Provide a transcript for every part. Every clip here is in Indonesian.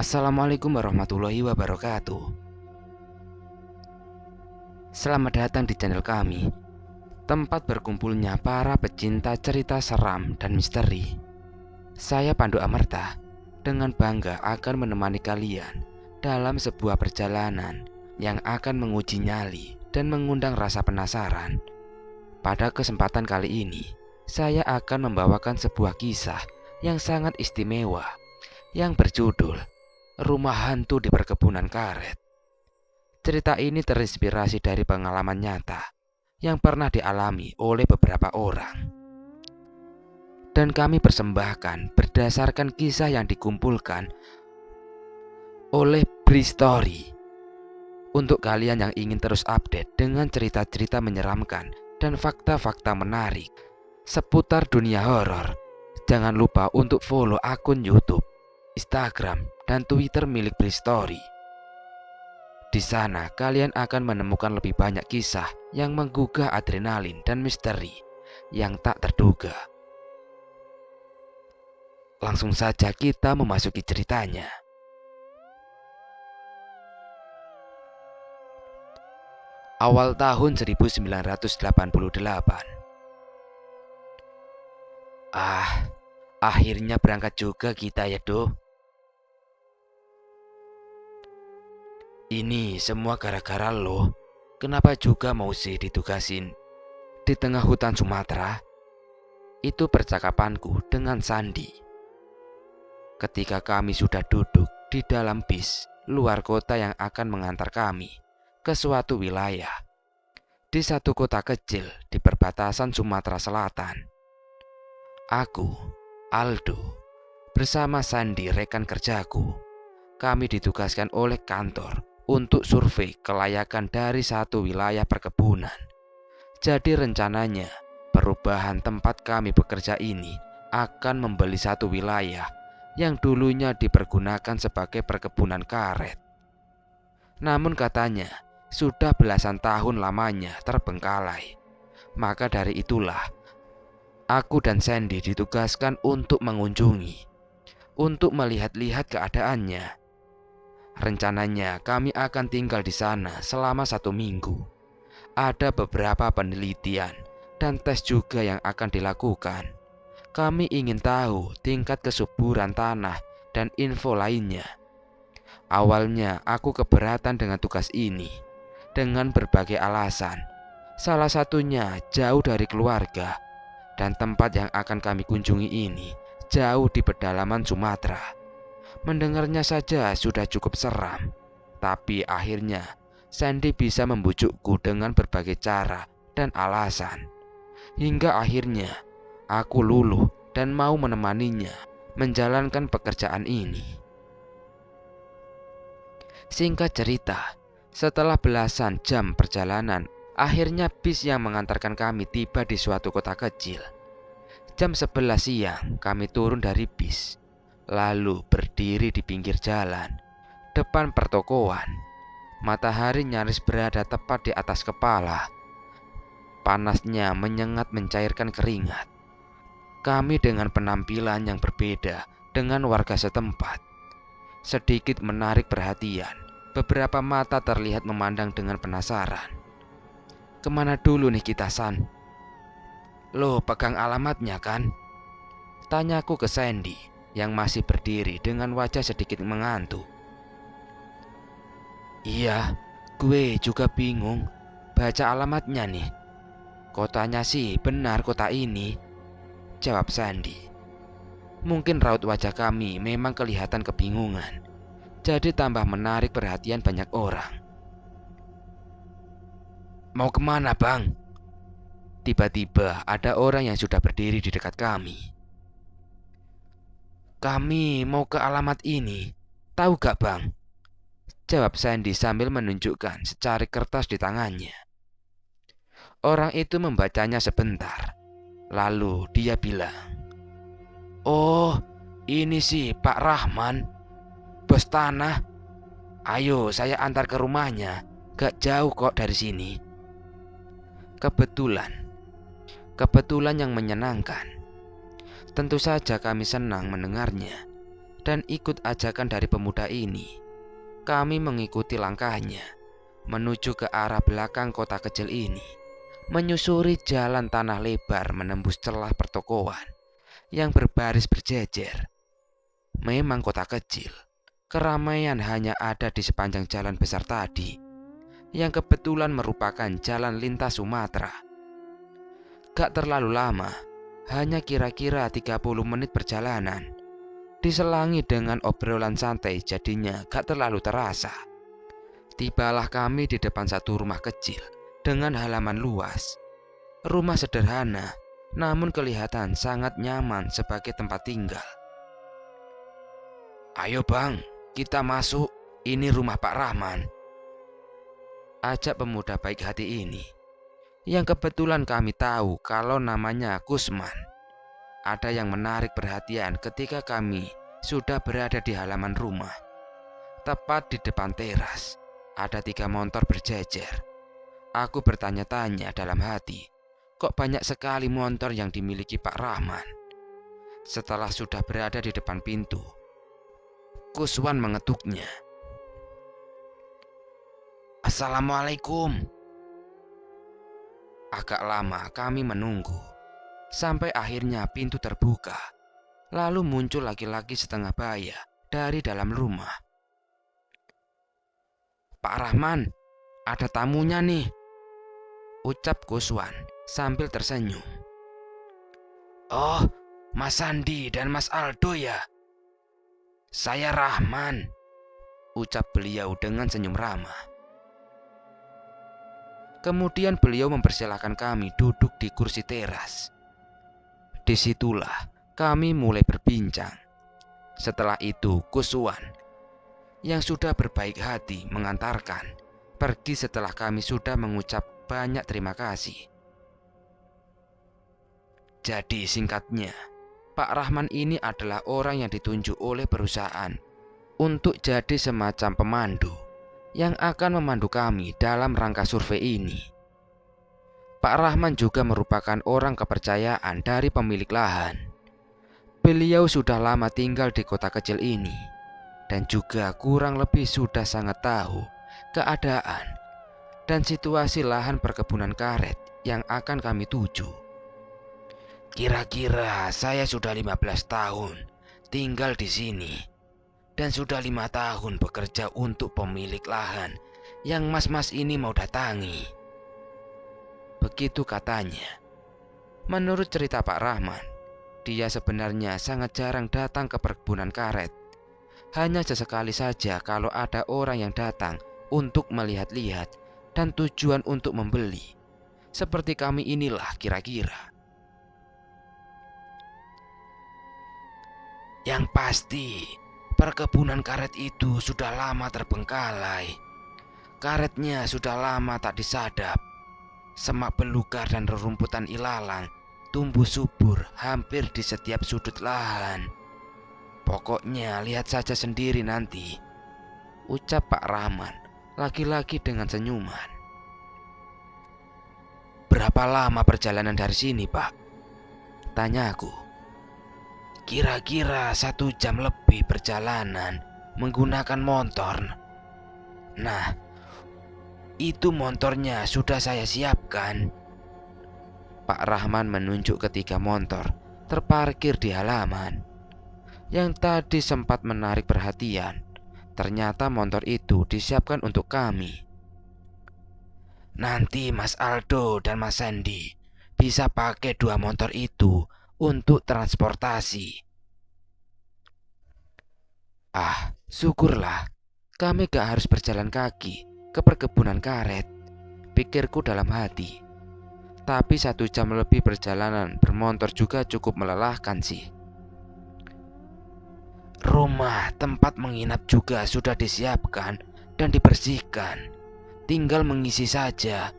Assalamualaikum warahmatullahi wabarakatuh. Selamat datang di channel kami, tempat berkumpulnya para pecinta cerita seram dan misteri. Saya Pandu Amerta dengan bangga akan menemani kalian dalam sebuah perjalanan yang akan menguji nyali dan mengundang rasa penasaran. Pada kesempatan kali ini, saya akan membawakan sebuah kisah yang sangat istimewa yang berjudul Rumah Hantu di Perkebunan Karet. Cerita ini terinspirasi dari pengalaman nyata yang pernah dialami oleh beberapa orang, dan kami persembahkan berdasarkan kisah yang dikumpulkan oleh Bristory. Untuk kalian yang ingin terus update dengan cerita-cerita menyeramkan dan fakta-fakta menarik seputar dunia horor, jangan lupa untuk follow akun YouTube, Instagram, dan Twitter milik Bristory. Di sana kalian akan menemukan lebih banyak kisah yang menggugah adrenalin dan misteri yang tak terduga. Langsung saja kita memasuki ceritanya. Awal tahun 1988. Akhirnya berangkat juga kita ya, Do. Ini semua gara-gara lo. Kenapa juga mau sih ditugasin di tengah hutan Sumatera? Itu percakapanku dengan Sandi ketika kami sudah duduk di dalam bis luar kota yang akan mengantar kami ke suatu wilayah di satu kota kecil di perbatasan Sumatera Selatan. Aku, Aldo, bersama Sandi rekan kerjaku, kami ditugaskan oleh kantor untuk survei kelayakan dari satu wilayah perkebunan. Jadi rencananya perubahan tempat kami bekerja ini akan membeli satu wilayah yang dulunya dipergunakan sebagai perkebunan karet. Namun katanya sudah belasan tahun lamanya terbengkalai. Maka dari itulah aku dan Sandy ditugaskan untuk mengunjungi, untuk melihat-lihat keadaannya. Rencananya kami akan tinggal di sana selama 1 minggu. Ada beberapa penelitian dan tes juga yang akan dilakukan. Kami ingin tahu tingkat kesuburan tanah dan info lainnya. Awalnya aku keberatan dengan tugas ini dengan berbagai alasan. Salah satunya jauh dari keluarga, dan tempat yang akan kami kunjungi ini jauh di pedalaman Sumatera. Mendengarnya saja sudah cukup seram, tapi akhirnya Sandy bisa membujukku dengan berbagai cara dan alasan. Hingga akhirnya aku luluh dan mau menemaninya menjalankan pekerjaan ini. Singkat cerita, setelah belasan jam perjalanan, akhirnya bis yang mengantarkan kami tiba di suatu kota kecil. Jam 11 siang kami turun dari bis, lalu berdiri di pinggir jalan depan pertokoan. Matahari nyaris berada tepat di atas kepala. Panasnya menyengat mencairkan keringat. Kami dengan penampilan yang berbeda dengan warga setempat sedikit menarik perhatian. Beberapa mata terlihat memandang dengan penasaran. Kemana dulu nih kita, San? Lo pegang alamatnya kan? Tanyaku ke Sandy yang masih berdiri dengan wajah sedikit mengantuk. Iya, gue juga bingung baca alamatnya nih. Kotanya sih benar kota ini, jawab Sandy. Mungkin raut wajah kami memang kelihatan kebingungan, jadi tambah menarik perhatian banyak orang. Mau kemana, Bang? Tiba-tiba ada orang yang sudah berdiri di dekat kami. Kami mau ke alamat ini. Tahu gak, Bang? Jawab Sandy sambil menunjukkan secari kertas di tangannya. Orang itu membacanya sebentar, lalu dia bilang, "Oh, ini sih Pak Rahman, bos tanah. Ayo saya antar ke rumahnya, gak jauh kok dari sini." Kebetulan yang menyenangkan. Tentu saja kami senang mendengarnya. dan ikut ajakan dari pemuda ini, kami mengikuti langkahnya menuju ke arah belakang kota kecil ini, menyusuri jalan tanah lebar menembus celah pertokoan yang berbaris berjejer. Memang kota kecil, keramaian hanya ada di sepanjang jalan besar tadi, yang kebetulan merupakan jalan lintas Sumatera. Gak terlalu lama, hanya kira-kira 30 menit perjalanan, diselangi dengan obrolan santai, jadinya gak terlalu terasa. Tibalah kami di depan satu rumah kecil dengan halaman luas. Rumah sederhana, namun kelihatan sangat nyaman sebagai tempat tinggal. "Ayo bang, kita masuk, ini rumah Pak Rahman," ajak pemuda baik hati ini, yang kebetulan kami tahu kalau namanya Kusman. Ada yang menarik perhatian ketika kami sudah berada di halaman rumah. Tepat di depan teras, ada 3 motor berjejer. Aku bertanya-tanya dalam hati, kok banyak sekali motor yang dimiliki Pak Rahman? Setelah sudah berada di depan pintu, Kuswan mengetuknya. "Assalamualaikum." Agak lama kami menunggu, sampai akhirnya pintu terbuka. Lalu muncul laki-laki setengah baya dari dalam rumah. "Pak Rahman, ada tamunya nih," ucap Kuswan sambil tersenyum. "Oh, Mas Sandi dan Mas Aldo ya? Saya Rahman," ucap beliau dengan senyum ramah. Kemudian beliau mempersilahkan kami duduk di kursi teras. Disitulah kami mulai berbincang. Setelah itu Kuswan yang sudah berbaik hati mengantarkan pergi setelah kami sudah mengucap banyak terima kasih. Jadi singkatnya, Pak Rahman ini adalah orang yang ditunjuk oleh perusahaan untuk jadi semacam pemandu yang akan memandu kami dalam rangka survei ini. Pak Rahman juga merupakan orang kepercayaan dari pemilik lahan. Beliau sudah lama tinggal di kota kecil ini dan juga kurang lebih sudah sangat tahu keadaan dan situasi lahan perkebunan karet yang akan kami tuju. "Kira-kira saya sudah 15 tahun tinggal di sini dan sudah 5 tahun bekerja untuk pemilik lahan yang mas-mas ini mau datangi," begitu katanya. Menurut cerita Pak Rahman, dia sebenarnya sangat jarang datang ke perkebunan karet. Hanya sesekali saja kalau ada orang yang datang untuk melihat-lihat dan tujuan untuk membeli. Seperti kami inilah kira-kira. "Yang pasti, perkebunan karet itu sudah lama terbengkalai. Karetnya sudah lama tak disadap. Semak belukar dan rerumputan ilalang tumbuh subur hampir di setiap sudut lahan. Pokoknya lihat saja sendiri nanti," ucap Pak Rahman, lagi-lagi dengan senyuman. "Berapa lama perjalanan dari sini, Pak?" tanyaku. "Kira-kira 1 jam lebih perjalanan menggunakan motor. Nah, itu motornya sudah saya siapkan." Pak Rahman menunjuk ke 3 motor terparkir di halaman. Yang tadi sempat menarik perhatian, ternyata motor itu disiapkan untuk kami. "Nanti Mas Aldo dan Mas Sandi bisa pakai 2 motor itu untuk transportasi." Ah, syukurlah kami gak harus berjalan kaki ke perkebunan karet, pikirku dalam hati. Tapi 1 jam lebih perjalanan bermotor juga cukup melelahkan sih. Rumah tempat menginap juga sudah disiapkan dan dibersihkan. Tinggal mengisi saja.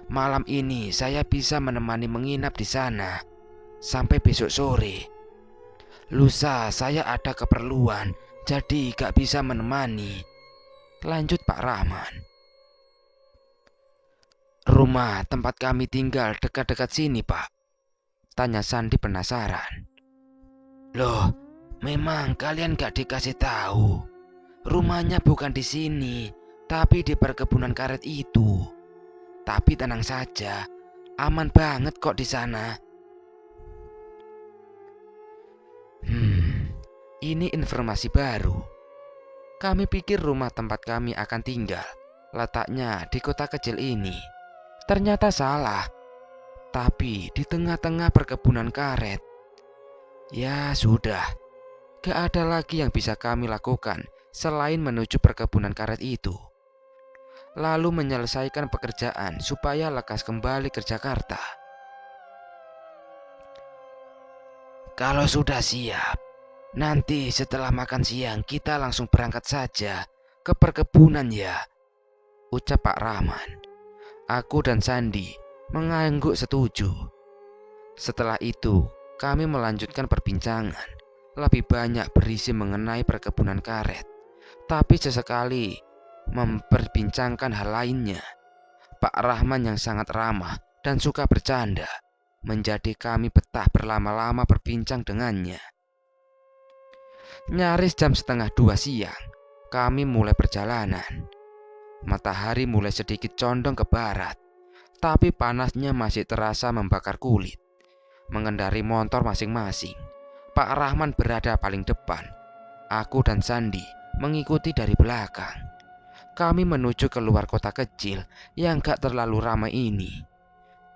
Malam ini saya bisa menemani menginap di sana sampai besok sore. Lusa saya ada keperluan, jadi gak bisa menemani, lanjut Pak Rahman. "Rumah tempat kami tinggal dekat-dekat sini, Pak?" tanya Sandi penasaran. "Loh, Memang kalian gak dikasih tahu. Rumahnya bukan di sini, tapi di perkebunan karet itu. Tapi tenang saja, aman banget kok di sana. Ini informasi baru. Kami pikir rumah tempat kami akan tinggal letaknya di kota kecil ini. Ternyata salah. Tapi di tengah-tengah perkebunan karet. Ya sudah, gak ada lagi yang bisa kami lakukan selain menuju perkebunan karet itu, lalu menyelesaikan pekerjaan supaya lekas kembali ke Jakarta. Kalau sudah siap, nanti setelah makan siang kita langsung berangkat saja ke perkebunan ya, ucap Pak Rahman. Aku dan Sandi mengangguk setuju. Setelah itu, kami melanjutkan perbincangan, lebih banyak berisi mengenai perkebunan karet, tapi sesekali memperbincangkan hal lainnya. Pak Rahman yang sangat ramah dan suka bercanda, menjadi kami betah berlama-lama berbincang dengannya. Nyaris jam 1:30 siang, kami mulai perjalanan. Matahari mulai sedikit condong ke barat, tapi panasnya masih terasa membakar kulit. Mengendari motor masing-masing, Pak Rahman berada paling depan. Aku dan Sandi mengikuti dari belakang. Kami menuju keluar kota kecil yang gak terlalu ramai ini.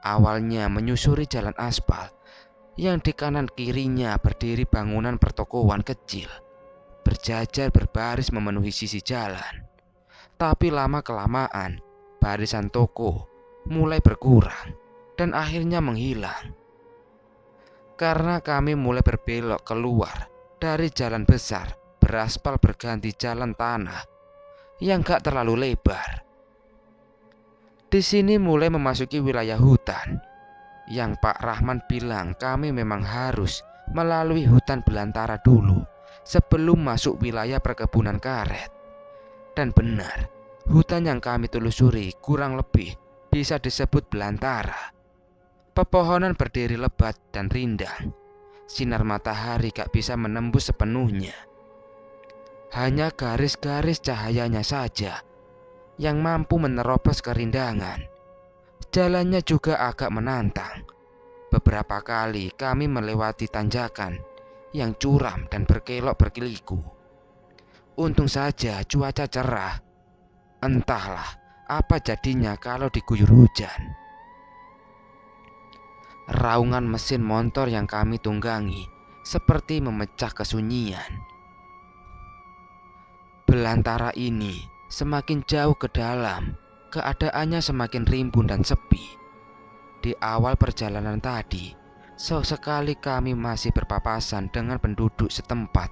Awalnya menyusuri jalan aspal yang di kanan kirinya berdiri bangunan pertokoan kecil, berjajar berbaris memenuhi sisi jalan. Tapi lama-kelamaan barisan toko mulai berkurang dan akhirnya menghilang. Karena kami mulai berbelok keluar dari jalan besar beraspal berganti jalan tanah yang gak terlalu lebar. Di sini mulai memasuki wilayah hutan, yang Pak Rahman bilang kami memang harus melalui hutan belantara dulu sebelum masuk wilayah perkebunan karet. Dan benar, hutan yang kami telusuri kurang lebih bisa disebut belantara. Pepohonan berdiri lebat dan rindang. Sinar matahari gak bisa menembus sepenuhnya. Hanya garis-garis cahayanya saja yang mampu menerobos kerindangan. Jalannya juga agak menantang. Beberapa kali kami melewati tanjakan yang curam dan berkelok berkeliku. Untung saja cuaca cerah. Entahlah apa jadinya kalau diguyur hujan. Raungan mesin motor yang kami tunggangi seperti memecah kesunyian. Belantara ini semakin jauh ke dalam, keadaannya semakin rimbun dan sepi. Di awal perjalanan tadi, sesekali kami masih berpapasan dengan penduduk setempat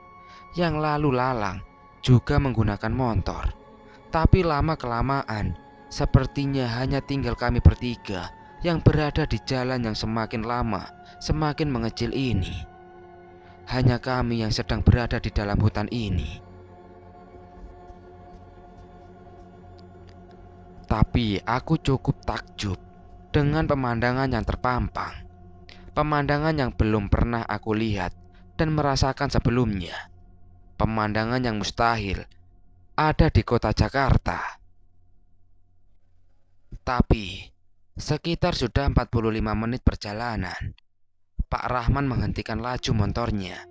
yang lalu lalang juga menggunakan motor. Tapi lama-kelamaan, sepertinya hanya tinggal kami bertiga yang berada di jalan yang semakin lama semakin mengecil ini. Hanya kami yang sedang berada di dalam hutan ini. Tapi aku cukup takjub dengan pemandangan yang terpampang. Pemandangan yang belum pernah aku lihat dan merasakan sebelumnya. Pemandangan yang mustahil ada di kota Jakarta. Tapi sekitar sudah 45 menit perjalanan, Pak Rahman menghentikan laju motornya.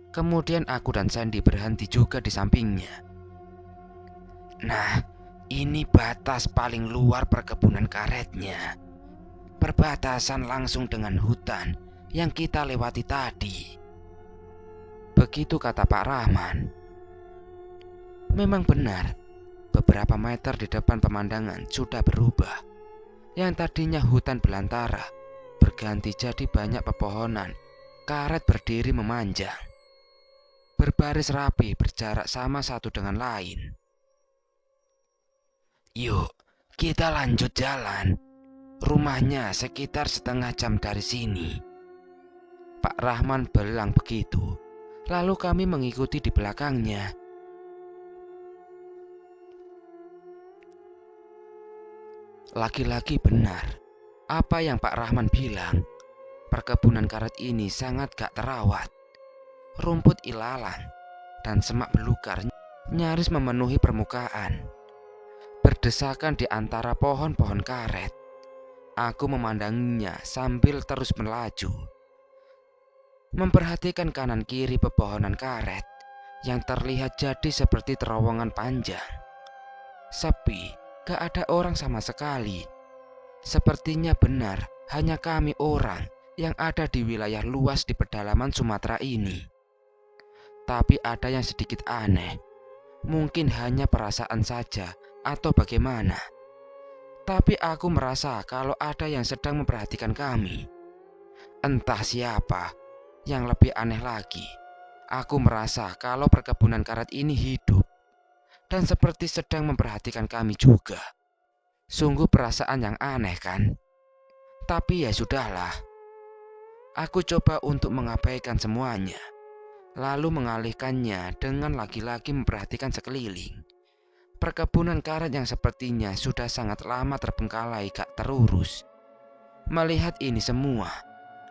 Kemudian aku dan Sandi berhenti juga di sampingnya. Nah, ini batas paling luar perkebunan karetnya. Perbatasan langsung dengan hutan yang kita lewati tadi. Begitu kata Pak Rahman. Memang benar, beberapa meter di depan pemandangan sudah berubah. Yang tadinya hutan belantara berganti jadi banyak pepohonan karet berdiri memanjang, berbaris rapi berjarak sama satu dengan lain. Yuk, kita lanjut jalan. Rumahnya sekitar setengah jam dari sini, Pak Rahman bilang begitu. Lalu kami mengikuti di belakangnya. Lagi-lagi benar apa yang Pak Rahman bilang. Perkebunan karet ini sangat gak terawat. rumput ilalang, dan semak belukar nyaris memenuhi permukaan. Berdesakan di antara pohon-pohon karet, aku memandanginya sambil terus melaju, memperhatikan kanan kiri pepohonan karet yang terlihat jadi seperti terowongan panjang. Sepi, gak ada orang sama sekali. Sepertinya benar hanya kami orang yang ada di wilayah luas di pedalaman Sumatera ini. Tapi ada yang sedikit aneh. Mungkin hanya perasaan saja atau bagaimana. Tapi aku merasa kalau ada yang sedang memperhatikan kami. Entah siapa. Yang lebih aneh lagi, aku merasa kalau perkebunan karet ini hidup dan seperti sedang memperhatikan kami juga. Sungguh perasaan yang aneh kan? Tapi ya sudahlah. Aku coba untuk mengabaikan semuanya, lalu mengalihkannya dengan lagi-lagi memperhatikan sekeliling. Perkebunan karet yang sepertinya sudah sangat lama terbengkalai gak terurus. Melihat ini semua,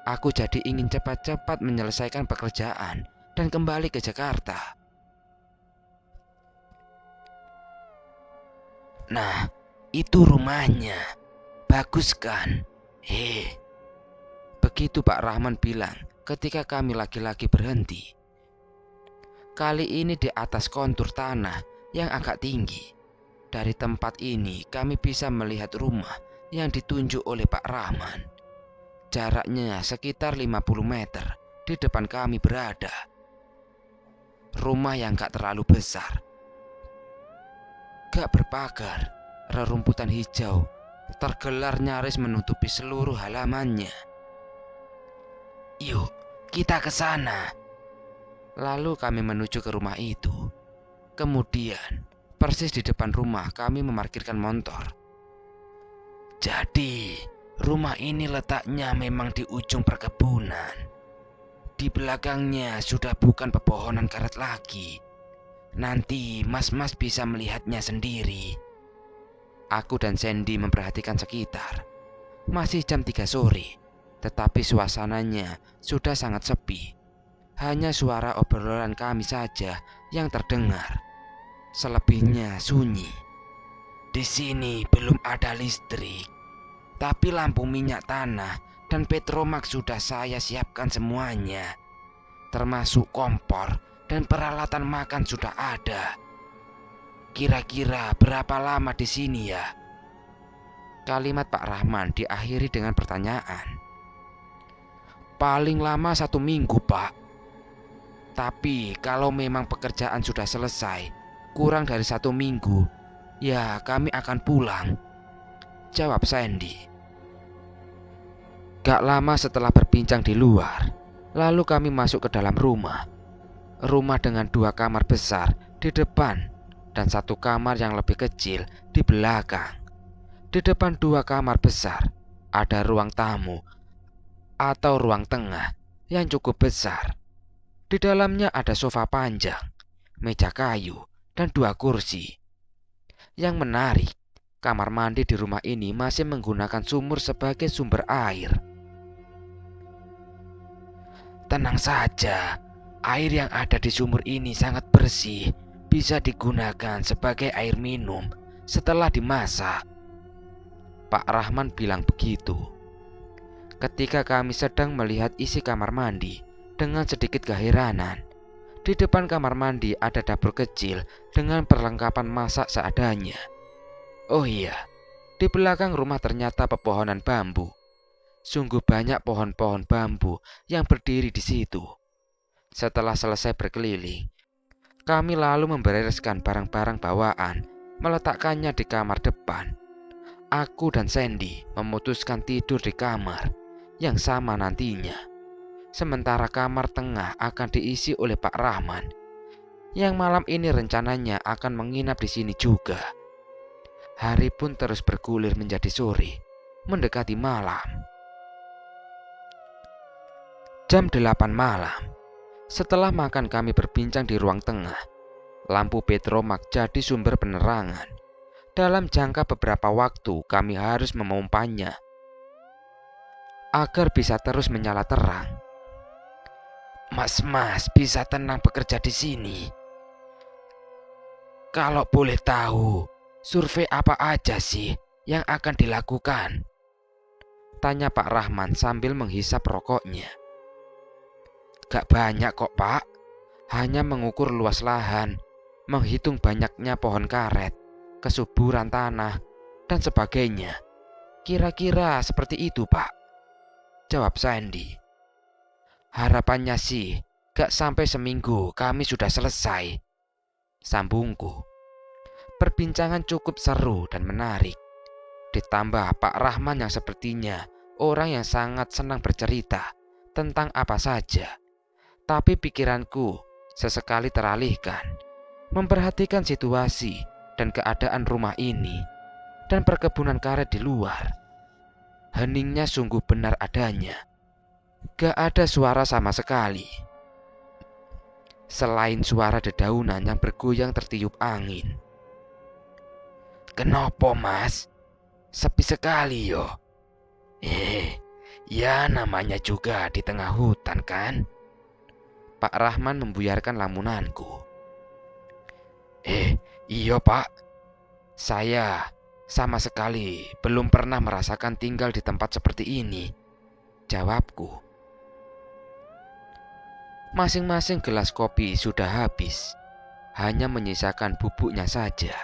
aku jadi ingin cepat-cepat menyelesaikan pekerjaan dan kembali ke Jakarta. Nah, itu rumahnya. Bagus kan? Begitu Pak Rahman bilang ketika kami lagi-lagi berhenti. Kali ini di atas kontur tanah yang agak tinggi. Dari tempat ini kami bisa melihat rumah yang ditunjuk oleh Pak Rahman. Jaraknya sekitar 50 meter di depan kami berada. Rumah yang gak terlalu besar, gak berpagar, rerumputan hijau tergelar nyaris menutupi seluruh halamannya. Yuk, kita ke sana. Lalu kami menuju ke rumah itu. Kemudian, persis di depan rumah kami memarkirkan motor. Jadi, rumah ini letaknya memang di ujung perkebunan. Di belakangnya sudah bukan pepohonan karet lagi. Nanti mas-mas bisa melihatnya sendiri. Aku dan Sandy memperhatikan sekitar. Masih jam 3 sore, tetapi suasananya sudah sangat sepi. Hanya suara obrolan kami saja yang terdengar. Selebihnya sunyi. Di sini belum ada listrik, tapi lampu minyak tanah dan Petromax sudah saya siapkan semuanya. Termasuk kompor dan peralatan makan sudah ada. Kira-kira berapa lama di sini ya? Kalimat Pak Rahman diakhiri dengan pertanyaan. Paling lama 1 minggu, Pak. Tapi kalau memang pekerjaan sudah selesai, kurang dari 1 minggu, ya kami akan pulang, jawab Sandy. Gak lama setelah berbincang di luar, lalu kami masuk ke dalam rumah. Rumah dengan 2 kamar besar di depan dan 1 kamar yang lebih kecil di belakang. Di depan 2 kamar besar ada ruang tamu atau ruang tengah yang cukup besar. Di dalamnya ada sofa panjang, meja kayu, dan 2 kursi. Yang menarik, kamar mandi di rumah ini masih menggunakan sumur sebagai sumber air. Tenang saja, air yang ada di sumur ini sangat bersih, bisa digunakan sebagai air minum setelah dimasak. Pak Rahman bilang begitu. Ketika kami sedang melihat isi kamar mandi dengan sedikit keheranan, di depan kamar mandi ada dapur kecil dengan perlengkapan masak seadanya. Oh iya, di belakang rumah ternyata pepohonan bambu. Sungguh banyak pohon-pohon bambu yang berdiri di situ. Setelah selesai berkeliling, kami lalu membereskan barang-barang bawaan, meletakkannya di kamar depan. Aku dan Sandy memutuskan tidur di kamar yang sama nantinya. Sementara kamar tengah akan diisi oleh Pak Rahman, yang malam ini rencananya akan menginap di sini juga. Hari pun terus bergulir menjadi sore, mendekati malam. Jam 8 malam. Setelah makan kami berbincang di ruang tengah. Lampu Petromax jadi sumber penerangan. Dalam jangka beberapa waktu kami harus memompanya agar bisa terus menyala terang. Mas bisa tenang bekerja di sini. Kalau boleh tahu, survei apa aja sih yang akan dilakukan? Tanya Pak Rahman sambil menghisap rokoknya. Gak banyak kok Pak, hanya mengukur luas lahan, menghitung banyaknya pohon karet, kesuburan tanah, dan sebagainya. Kira-kira seperti itu Pak, jawab Sandy. Harapannya sih gak sampai seminggu kami sudah selesai, sambungku. Perbincangan cukup seru dan menarik. Ditambah Pak Rahman yang sepertinya orang yang sangat senang bercerita tentang apa saja. Tapi pikiranku sesekali teralihkan, memperhatikan situasi dan keadaan rumah ini dan perkebunan karet di luar. Heningnya sungguh benar adanya. Gak ada suara sama sekali, selain suara dedaunan yang bergoyang tertiup angin. Kenapa Mas? Sepi sekali yo. Ya namanya juga di tengah hutan kan? Pak Rahman membuyarkan lamunanku. Iya Pak. Saya sama sekali belum pernah merasakan tinggal di tempat seperti ini, jawabku. Masing-masing gelas kopi sudah habis, hanya menyisakan bubuknya saja.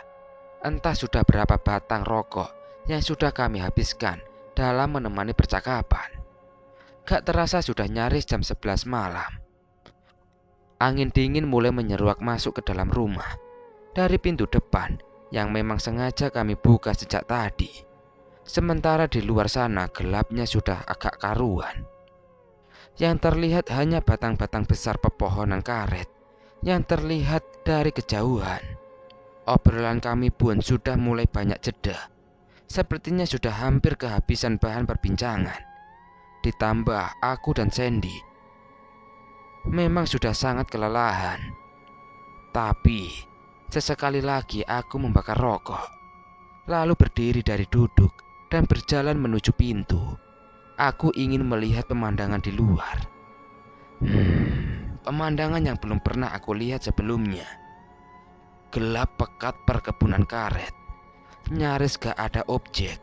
Entah sudah berapa batang rokok yang sudah kami habiskan dalam menemani percakapan. Gak terasa sudah nyaris jam 11 malam. Angin dingin mulai menyeruak masuk ke dalam rumah dari pintu depan yang memang sengaja kami buka sejak tadi. Sementara di luar sana gelapnya sudah agak karuan. Yang terlihat hanya batang-batang besar pepohonan karet yang terlihat dari kejauhan. Obrolan kami pun sudah mulai banyak jeda. Sepertinya sudah hampir kehabisan bahan perbincangan. Ditambah aku dan Sandy memang sudah sangat kelelahan. Tapi sesekali lagi aku membakar rokok, lalu berdiri dari duduk dan berjalan menuju pintu. Aku ingin melihat pemandangan di luar. Pemandangan yang belum pernah aku lihat sebelumnya. Gelap pekat perkebunan karet. Nyaris gak ada objek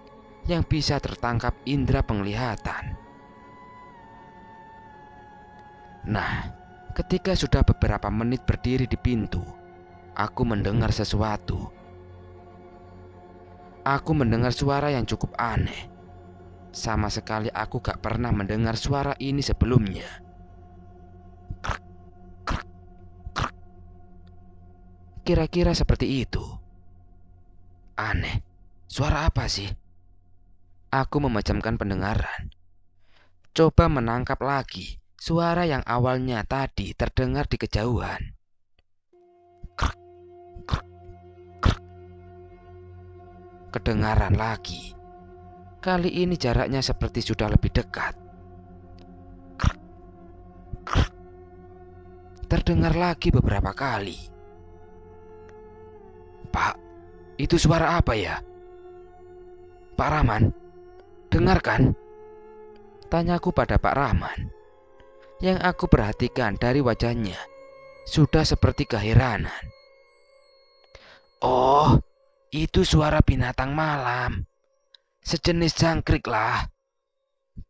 yang bisa tertangkap indera penglihatan. Nah, ketika sudah beberapa menit berdiri di pintu, aku mendengar sesuatu. Aku mendengar suara yang cukup aneh. Sama sekali aku gak pernah mendengar suara ini sebelumnya. Kira-kira seperti itu. Aneh, suara apa sih? Aku memejamkan pendengaran. Coba menangkap lagi suara yang awalnya tadi terdengar di kejauhan. Kedengaran lagi. Kali ini jaraknya seperti sudah lebih dekat. Terdengar lagi beberapa kali. Pak, itu suara apa ya? Pak Rahman, dengarkan? Tanyaku pada Pak Rahman. Yang aku perhatikan dari wajahnya sudah seperti keheranan. Oh, itu suara binatang malam. Sejenis jangkrik lah,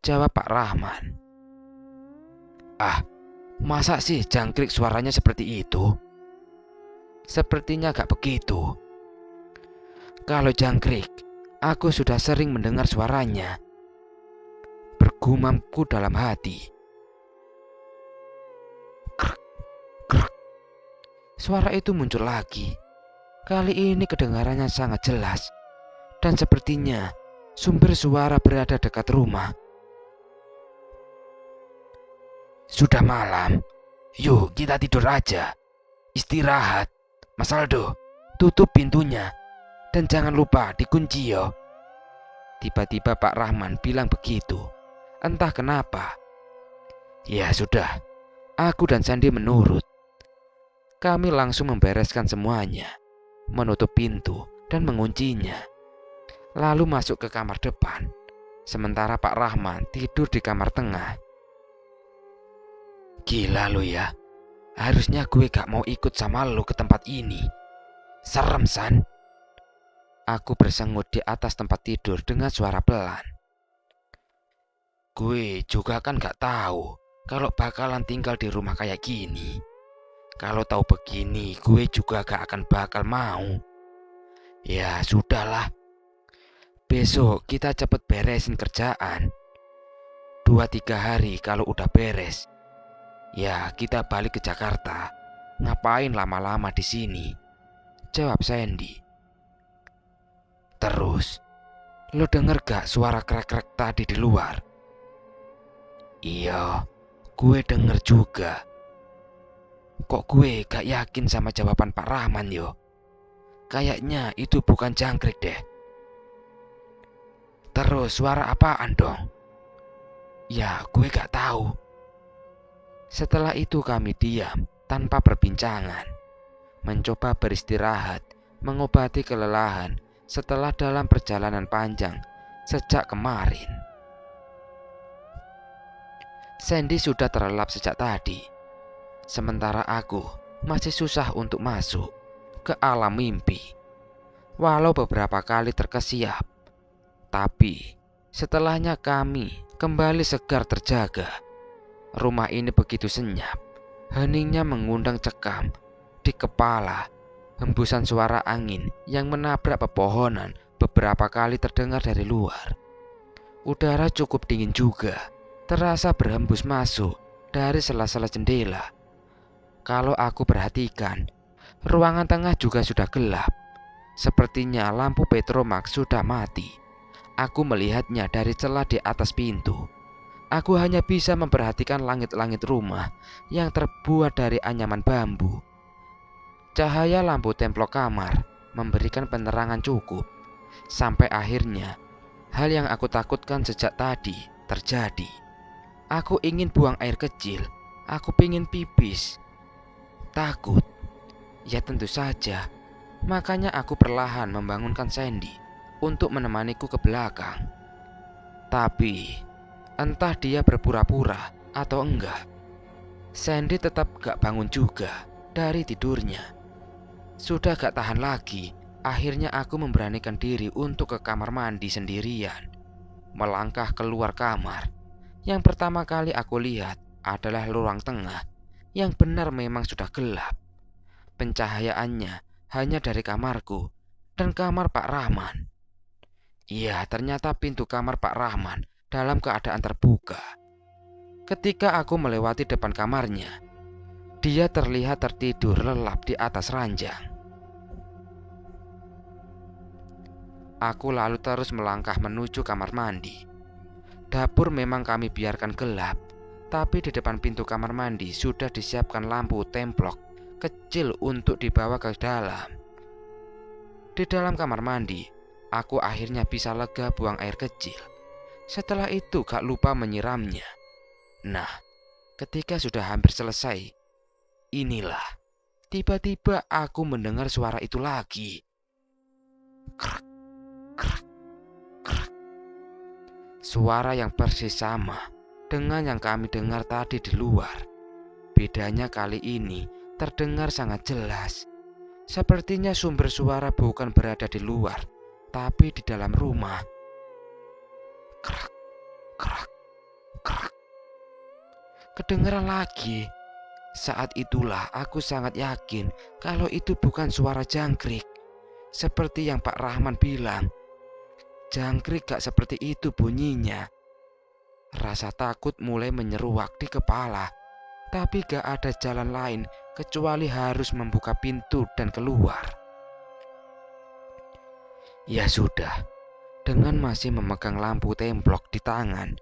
jawab Pak Rahman. Ah, masa sih jangkrik suaranya seperti itu? Sepertinya gak begitu. Kalau jangkrik, aku sudah sering mendengar suaranya, bergumamku dalam hati. Krek, krek. Suara itu muncul lagi. Kali ini kedengarannya sangat jelas. Dan sepertinya sumber suara berada dekat rumah. Sudah malam, yuk kita tidur aja. Istirahat. Mas Aldo, tutup pintunya. Dan jangan lupa dikunci yo. Tiba-tiba Pak Rahman bilang begitu. Entah kenapa. Ya sudah, aku dan Sandy menurut. Kami langsung membereskan semuanya, menutup pintu dan menguncinya. Lalu masuk ke kamar depan. Sementara Pak Rahman tidur di kamar tengah. Gila lo ya. Harusnya gue gak mau ikut sama lo ke tempat ini. Serem, San. Aku bersengut di atas tempat tidur dengan suara pelan. Gue juga kan gak tahu kalau bakalan tinggal di rumah kayak gini. Kalau tahu begini, gue juga gak akan bakal mau. Ya sudahlah. Besok kita cepet beresin kerjaan. 2-3 hari kalau udah beres, ya kita balik ke Jakarta. Ngapain lama-lama di sini? Jawab Sandy. Terus, lo denger gak suara krek-krek tadi di luar? Iya, gue denger juga. Kok gue gak yakin sama jawaban Pak Rahman yo? Kayaknya itu bukan jangkrik deh. Terus suara apaan dong? Ya gue gak tahu. Setelah itu kami diam tanpa perbincangan, mencoba beristirahat, mengobati kelelahan setelah dalam perjalanan panjang sejak kemarin. Sandy sudah terlelap sejak tadi, sementara aku masih susah untuk masuk ke alam mimpi. Walau beberapa kali terkesiap, tapi setelahnya kami kembali segar terjaga. Rumah ini begitu senyap, heningnya mengundang cekam di kepala. Hembusan suara angin yang menabrak pepohonan beberapa kali terdengar dari luar. Udara cukup dingin juga, terasa berhembus masuk dari sela-sela jendela. Kalau aku perhatikan, ruangan tengah juga sudah gelap. Sepertinya lampu Petromax sudah mati. Aku melihatnya dari celah di atas pintu. Aku hanya bisa memperhatikan langit-langit rumah yang terbuat dari anyaman bambu. Cahaya lampu templok kamar memberikan penerangan cukup. Sampai akhirnya, hal yang aku takutkan sejak tadi terjadi. Aku ingin buang air kecil. Aku ingin pipis. Takut? Ya tentu saja. Makanya aku perlahan membangunkan Sandy untuk menemaniku ke belakang. Tapi entah dia berpura-pura atau enggak, Sandy tetap gak bangun juga dari tidurnya. Sudah gak tahan lagi, akhirnya aku memberanikan diri untuk ke kamar mandi sendirian. Melangkah keluar kamar, yang pertama kali aku lihat adalah ruang tengah yang benar memang sudah gelap. Pencahayaannya hanya dari kamarku dan kamar Pak Rahman. Iya, ternyata pintu kamar Pak Rahman dalam keadaan terbuka. Ketika aku melewati depan kamarnya, dia terlihat tertidur lelap di atas ranjang. Aku lalu terus melangkah menuju kamar mandi. Dapur memang kami biarkan gelap, tapi di depan pintu kamar mandi sudah disiapkan lampu templok kecil untuk dibawa ke dalam. Di dalam kamar mandi, aku akhirnya bisa lega buang air kecil. Setelah itu gak lupa menyiramnya. Nah, ketika sudah hampir selesai, inilah tiba-tiba aku mendengar suara itu lagi. Krek, krek, krek. Suara yang persis sama dengan yang kami dengar tadi di luar. Bedanya kali ini terdengar sangat jelas. Sepertinya sumber suara bukan berada di luar, tapi di dalam rumah. Krak, krak, krak. Kedengaran lagi. Saat itulah aku sangat yakin kalau itu bukan suara jangkrik. Seperti yang Pak Rahman bilang, jangkrik gak seperti itu bunyinya. Rasa takut mulai menyeruak di kepala, tapi gak ada jalan lain kecuali harus membuka pintu dan keluar. Ya sudah, dengan masih memegang lampu templok di tangan,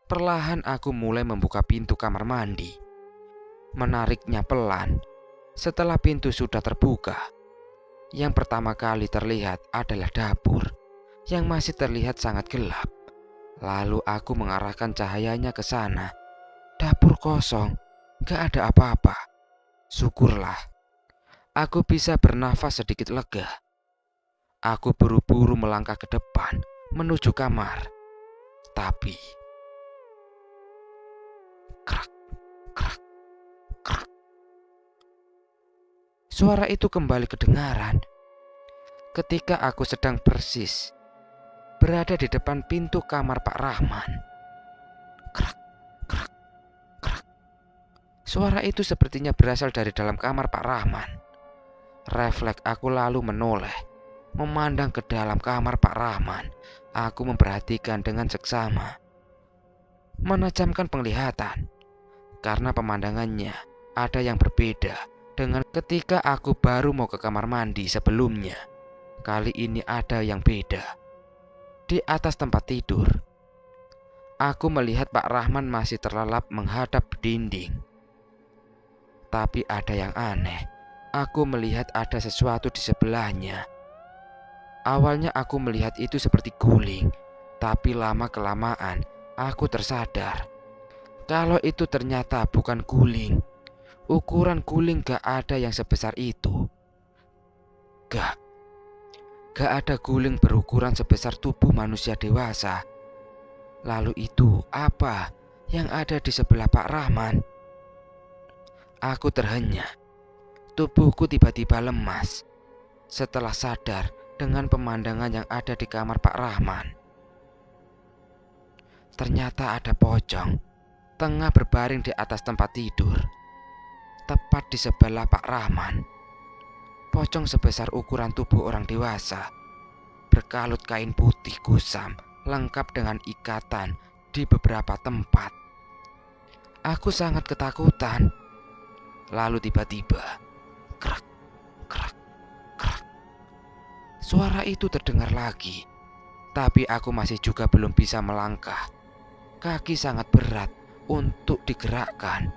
perlahan aku mulai membuka pintu kamar mandi. Menariknya pelan. Setelah pintu sudah terbuka, yang pertama kali terlihat adalah dapur yang masih terlihat sangat gelap. Lalu aku mengarahkan cahayanya ke sana. Dapur kosong, gak ada apa-apa. Syukurlah, aku bisa bernafas sedikit lega. Aku buru-buru melangkah ke depan menuju kamar. Tapi krak, krak, krak. Suara itu kembali kedengaran ketika aku sedang persis berada di depan pintu kamar Pak Rahman. Krak, krak, krak. Suara itu sepertinya berasal dari dalam kamar Pak Rahman. Refleks aku lalu menoleh, memandang ke dalam kamar Pak Rahman. Aku memperhatikan dengan seksama, menajamkan penglihatan, karena pemandangannya ada yang berbeda dengan ketika aku baru mau ke kamar mandi sebelumnya. Kali ini ada yang beda. Di atas tempat tidur, aku melihat Pak Rahman masih terlelap menghadap dinding. Tapi ada yang aneh. Aku melihat ada sesuatu di sebelahnya. Awalnya aku melihat itu seperti guling, tapi lama-kelamaan aku tersadar kalau itu ternyata bukan guling. Ukuran guling gak ada yang sebesar itu. Gak ada guling berukuran sebesar tubuh manusia dewasa. Lalu itu apa yang ada di sebelah Pak Rahman? Aku terhenyak. Tubuhku tiba-tiba lemas setelah sadar dengan pemandangan yang ada di kamar Pak Rahman. Ternyata ada pocong tengah berbaring di atas tempat tidur, tepat di sebelah Pak Rahman. Pocong sebesar ukuran tubuh orang dewasa, berkalut kain putih kusam, lengkap dengan ikatan di beberapa tempat. Aku sangat ketakutan. Lalu tiba-tiba, krak, krak, krak. Suara itu terdengar lagi, tapi aku masih juga belum bisa melangkah. Kaki sangat berat untuk digerakkan.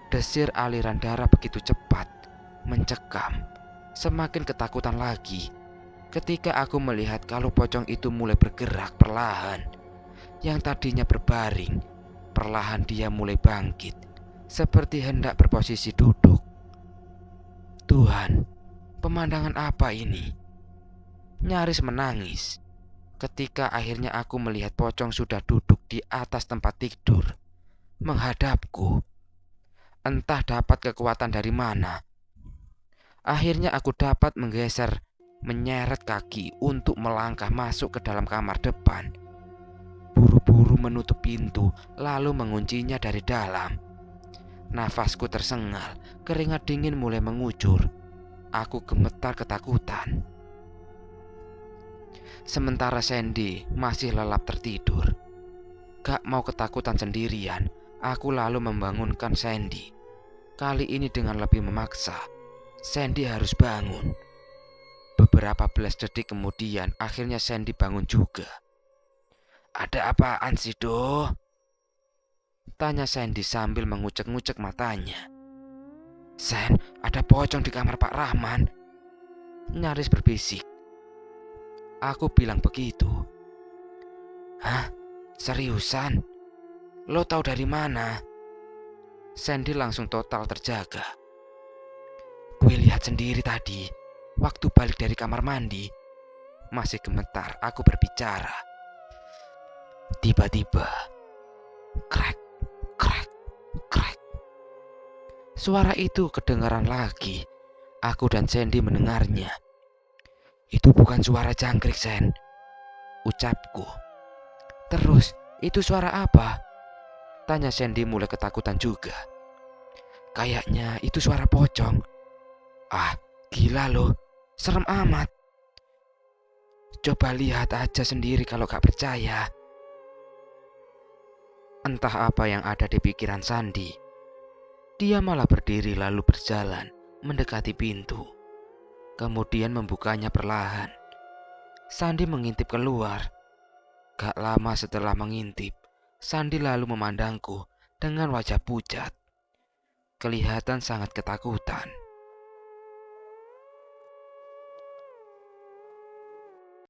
Desir aliran darah begitu cepat, mencekam. Semakin ketakutan lagi ketika aku melihat kalau pocong itu mulai bergerak perlahan. Yang tadinya berbaring, perlahan dia mulai bangkit, seperti hendak berposisi duduk. Tuhan, pemandangan apa ini? Nyaris menangis ketika akhirnya aku melihat pocong sudah duduk di atas tempat tidur, menghadapku. Entah dapat kekuatan dari mana. Akhirnya aku dapat menggeser, menyeret kaki untuk melangkah masuk ke dalam kamar depan. Buru-buru menutup pintu, lalu menguncinya dari dalam. Nafasku tersengal, keringat dingin mulai mengucur. Aku gemetar ketakutan. Sementara Sandy masih lelap tertidur. Gak mau ketakutan sendirian, aku lalu membangunkan Sandy. Kali ini dengan lebih memaksa. Sandy harus bangun. Beberapa belas detik kemudian akhirnya Sandy bangun juga. "Ada apaan sih, Do?" tanya Sandy sambil mengucek-ngucek matanya. "Sen, ada pocong di kamar Pak Rahman," nyaris berbisik. Aku bilang begitu. "Hah? Seriusan? Lo tahu dari mana?" Sandy langsung total terjaga. "Gue lihat sendiri tadi, waktu balik dari kamar mandi." Masih gemetar aku berbicara. Tiba-tiba, krek, krek, krek. Suara itu kedengaran lagi. Aku dan Sandy mendengarnya. "Itu bukan suara jangkrik, Sen," ucapku. "Terus, itu suara apa?" tanya Sandy mulai ketakutan juga. "Kayaknya itu suara pocong." "Ah, gila lo, serem amat. Coba lihat aja sendiri kalau gak percaya." Entah apa yang ada di pikiran Sandy. Dia malah berdiri lalu berjalan mendekati pintu. Kemudian membukanya perlahan. Sandy mengintip keluar. Gak lama setelah mengintip, Sandy lalu memandangku dengan wajah pucat. Kelihatan sangat ketakutan.